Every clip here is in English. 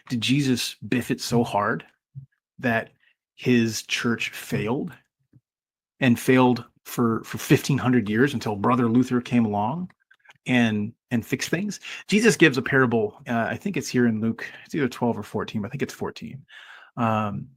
did Jesus biff it so hard that his church failed and failed for 1500 years until Brother Luther came along and fixed things? Jesus gives a parable. I think it's here in Luke. It's either 12 or 14, but I think it's 14. Um,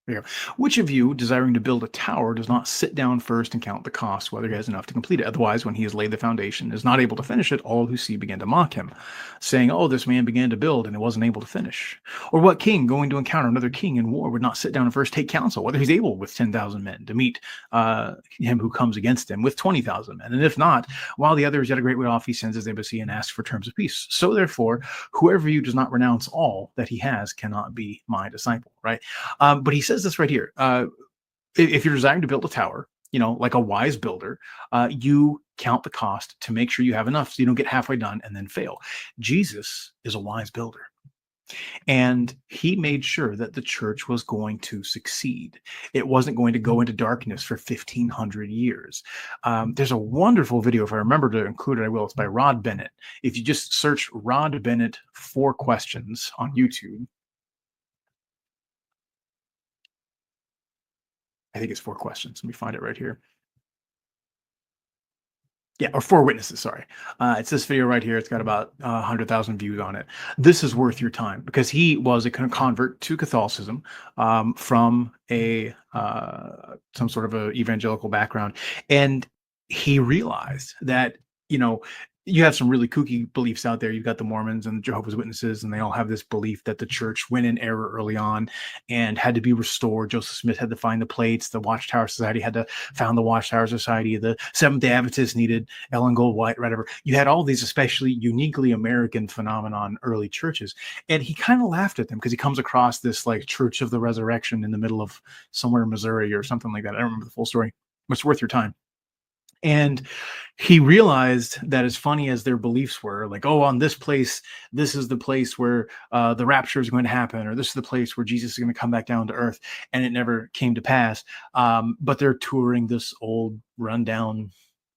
There you go. Which of you, desiring to build a tower, does not sit down first and count the cost, whether he has enough to complete it? Otherwise, when he has laid the foundation, is not able to finish it, all who see begin to mock him, saying, "Oh, this man began to build and wasn't able to finish." Or what king, going to encounter another king in war, would not sit down and first take counsel, whether he's able with 10,000 men to meet him who comes against him with 20,000 men? And if not, while the other is yet a great way off, he sends his embassy and asks for terms of peace. So therefore, whoever you does not renounce all that he has cannot be my disciple, right? But he says this right here. If you're desiring to build a tower, like a wise builder, you count the cost to make sure you have enough so you don't get halfway done and then fail. Jesus is a wise builder. And he made sure that the church was going to succeed. It wasn't going to go into darkness for 1,500 years. There's a wonderful video, if I remember to include it, I will. It's by Rod Bennett. If you just search Rod Bennett 4 questions on YouTube, I think it's 4 questions. Let me find it right here. Yeah, or 4 witnesses, sorry. It's this video right here. It's got about 100,000 views on it. This is worth your time because he was a convert to Catholicism from a some sort of a evangelical background. And he realized that, you have some really kooky beliefs out there. You've got the Mormons and the Jehovah's Witnesses, and they all have this belief that the church went in error early on and had to be restored. Joseph Smith had to find the plates. The Watchtower Society had to found the Watchtower Society. The Seventh-day Adventists needed Ellen Gold-White, whatever. You had all these especially uniquely American phenomenon early churches. And he kind of laughed at them because he comes across this like Church of the Resurrection in the middle of somewhere in Missouri or something like that. I don't remember the full story. It's worth your time. And he realized that as funny as their beliefs were, like, oh, on this place, this is the place where the rapture is going to happen, or this is the place where Jesus is going to come back down to earth, and it never came to pass. But they're touring this old rundown,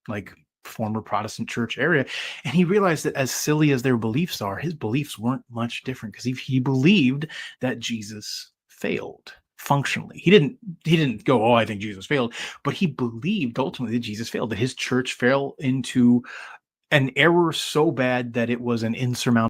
like former Protestant church area. And he realized that as silly as their beliefs are, his beliefs weren't much different because he believed that Jesus failed functionally. He didn't go, oh, I think Jesus failed, but he believed ultimately that Jesus failed, that his church fell into an error so bad that it was an insurmountable